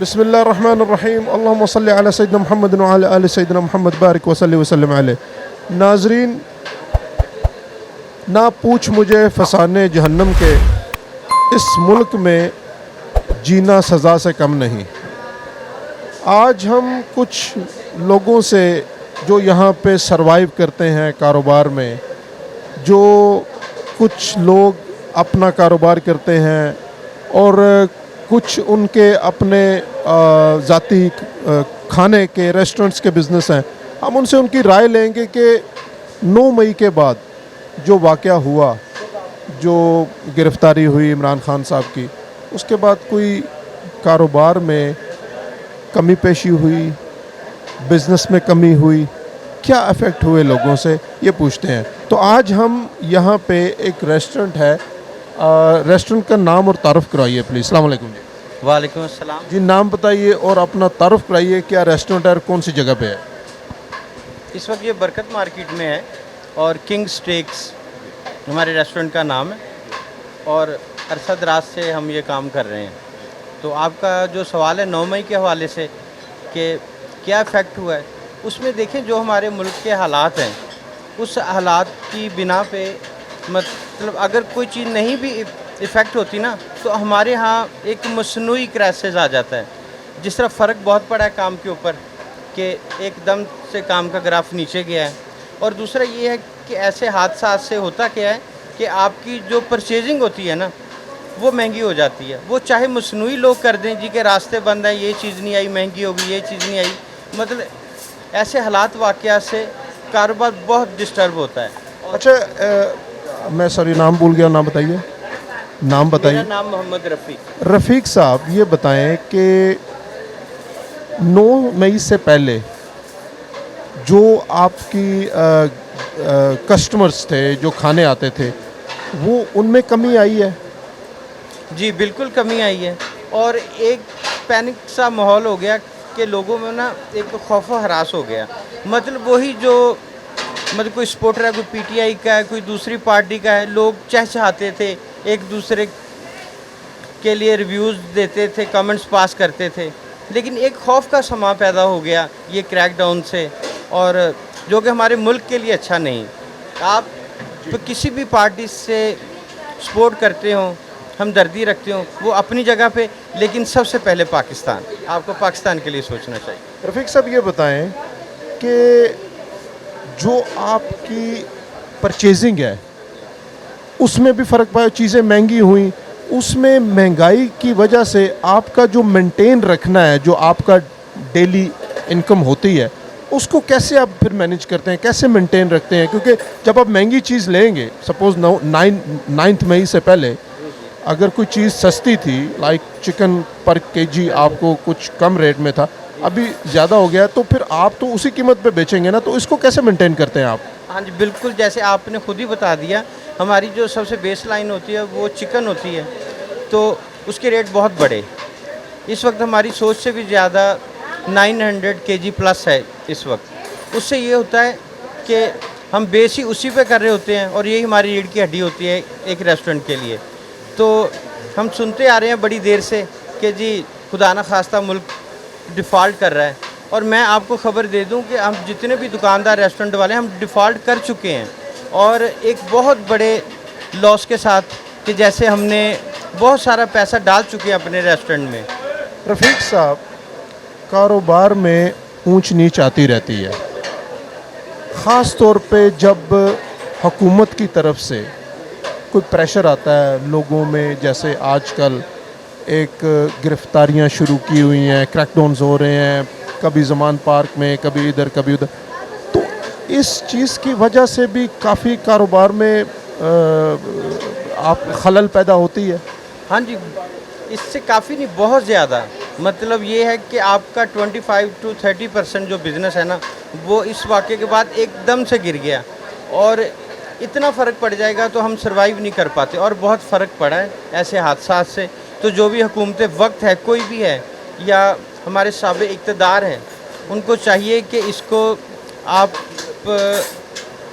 بسم اللہ الرحمن الرحیم اللہم صلی علی سیدنا محمد وعلی آل سیدنا محمد بارک وصلی وسلم علیہ۔ ناظرین، نہ پوچھ مجھے فسانے جہنم کے، اس ملک میں جینا سزا سے کم نہیں۔ آج ہم کچھ لوگوں سے جو یہاں پہ سروائیو کرتے ہیں کاروبار میں، جو کچھ لوگ اپنا کاروبار کرتے ہیں اور کچھ ان کے اپنے ذاتی کھانے کے ریسٹورنٹس کے بزنس ہیں، ہم ان سے ان کی رائے لیں گے کہ 9 مئی کے بعد جو واقعہ ہوا، جو گرفتاری ہوئی عمران خان صاحب کی، اس کے بعد کوئی کاروبار میں کمی پیشی ہوئی، بزنس میں کمی ہوئی، کیا افیکٹ ہوئے لوگوں سے، یہ پوچھتے ہیں۔ تو آج ہم یہاں پہ ایک ریسٹورنٹ ہے، ریسٹورنٹ کا نام اور تعارف کرائیے پلیز۔ السلام علیکم جی۔ وعلیکم السلام جی، نام بتائیے اور اپنا تعارف کرائیے، کیا ریسٹورنٹ ہے اور کون سی جگہ پہ ہے؟ اس وقت یہ برکت مارکیٹ میں ہے اور کنگ سٹیکس ہمارے ریسٹورنٹ کا نام ہے، اور عرصہ دراز سے ہم یہ کام کر رہے ہیں۔ تو آپ کا جو سوال ہے 9 مئی کے حوالے سے کہ کیا افیکٹ ہوا ہے، اس میں دیکھیں جو ہمارے ملک کے حالات ہیں، اس حالات کی بنا پہ مطلب اگر کوئی چیز نہیں بھی افیکٹ ہوتی نا، تو ہمارے ہاں ایک مصنوعی کرائسس آ جاتا ہے۔ جس طرح فرق بہت پڑا ہے کام کے اوپر کہ ایک دم سے کام کا گراف نیچے گیا ہے، اور دوسرا یہ ہے کہ ایسے حادثات سے ہوتا کیا ہے کہ آپ کی جو پرچیزنگ ہوتی ہے نا، وہ مہنگی ہو جاتی ہے۔ وہ چاہے مصنوعی لوگ کر دیں جی کہ راستے بند ہیں، یہ چیز نہیں آئی، مہنگی ہوگی، یہ چیز نہیں آئی، مطلب ایسے حالات واقعات سے کاروبار بہت ڈسٹرب ہوتا ہے۔ اچھا، میں سوری نام بھول گیا، نام بتائیے۔ نام بتائیے۔ میرا نام محمد رفیق۔ رفیق صاحب، یہ بتائیں کہ 9 مئی سے پہلے جو آپ کی کسٹمرز تھے، جو کھانے آتے تھے، وہ ان میں کمی آئی ہے؟ جی بالکل کمی آئی ہے، اور ایک پینک سا ماحول ہو گیا کہ لوگوں میں نا ایک خوف و ہراس ہو گیا۔ مطلب وہی جو مطلب کوئی سپورٹر ہے، کوئی پی ٹی آئی کا ہے، کوئی دوسری پارٹی کا ہے، لوگ چہچہاتے تھے، ایک دوسرے کے لیے ریویوز دیتے تھے، کمنٹس پاس کرتے تھے، لیکن ایک خوف کا سما پیدا ہو گیا یہ کریک ڈاؤن سے، اور جو کہ ہمارے ملک کے لیے اچھا نہیں۔ آپ کسی بھی پارٹی سے سپورٹ کرتے ہوں، ہمدردی رکھتے ہوں، وہ اپنی جگہ پہ، لیکن سب سے پہلے پاکستان، آپ کو پاکستان کے لیے سوچنا چاہیے۔ رفیق صاحب، یہ بتائیں کہ جو آپ کی پرچیزنگ ہے اس میں بھی فرق پایا، چیزیں مہنگی ہوئیں، اس میں مہنگائی کی وجہ سے آپ کا جو مینٹین رکھنا ہے، جو آپ کا ڈیلی انکم ہوتی ہے، اس کو کیسے آپ پھر مینیج کرتے ہیں، کیسے مینٹین رکھتے ہیں؟ کیونکہ جب آپ مہنگی چیز لیں گے، سپوز 9 مئی سے پہلے اگر کوئی چیز سستی تھی، لائک چکن پر کے جی آپ کو کچھ کم ریٹ میں تھا، ابھی زیادہ ہو گیا، تو پھر آپ تو اسی قیمت پہ بیچیں گے نا، تو اس کو کیسے مینٹین کرتے ہیں آپ؟ ہاں جی بالکل، جیسے آپ نے خود ہی بتا دیا، ہماری جو سب سے بیس لائن ہوتی ہے وہ چکن ہوتی ہے، تو اس کے ریٹ بہت بڑے، اس وقت ہماری سوچ سے بھی زیادہ 900 kg پلس ہے اس وقت۔ اس سے یہ ہوتا ہے کہ ہم بیس ہی اسی پہ کر رہے ہوتے ہیں، اور یہی ہماری ریڑھ کی ہڈی ہوتی ہے ایک ریسٹورنٹ کے لیے۔ تو ہم سنتے آ رہے ہیں بڑی دیر سے کہ جی خدا نہ خواستہ ملک ڈیفالٹ کر رہا ہے، اور میں آپ کو خبر دے دوں کہ ہم جتنے بھی دکاندار ریسٹورنٹ والے ہیں، ہم ڈیفالٹ کر چکے ہیں، اور ایک بہت بڑے لاس کے ساتھ، کہ جیسے ہم نے بہت سارا پیسہ ڈال چکے ہیں اپنے ریسٹورنٹ میں۔ رفیق صاحب، کاروبار میں اونچ نیچ آتی رہتی ہے، خاص طور پہ جب حکومت کی طرف سے کوئی پریشر آتا ہے لوگوں میں، جیسے آج کل ایک گرفتاریاں شروع کی ہوئی ہیں، کریک ڈاؤنز ہو رہے ہیں، کبھی زمان پارک میں، کبھی ادھر کبھی ادھر، تو اس چیز کی وجہ سے بھی کافی کاروبار میں آپ خلل پیدا ہوتی ہے؟ ہاں جی، اس سے کافی نہیں، بہت زیادہ، مطلب یہ ہے کہ آپ کا 25 to 30% جو بزنس ہے نا، وہ اس واقعے کے بعد ایک دم سے گر گیا، اور اتنا فرق پڑ جائے گا تو ہم سروائیو نہیں کر پاتے، اور بہت فرق پڑا ہے ایسے حادثات سے۔ تو جو بھی حکومت وقت ہے، کوئی بھی ہے، یا ہمارے سابق اقتدار ہیں، ان کو چاہیے کہ اس کو آپ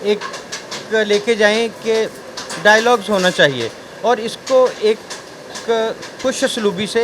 ایک لے کے جائیں کہ ڈائلاگز ہونا چاہیے، اور اس کو ایک خوش اسلوبی سے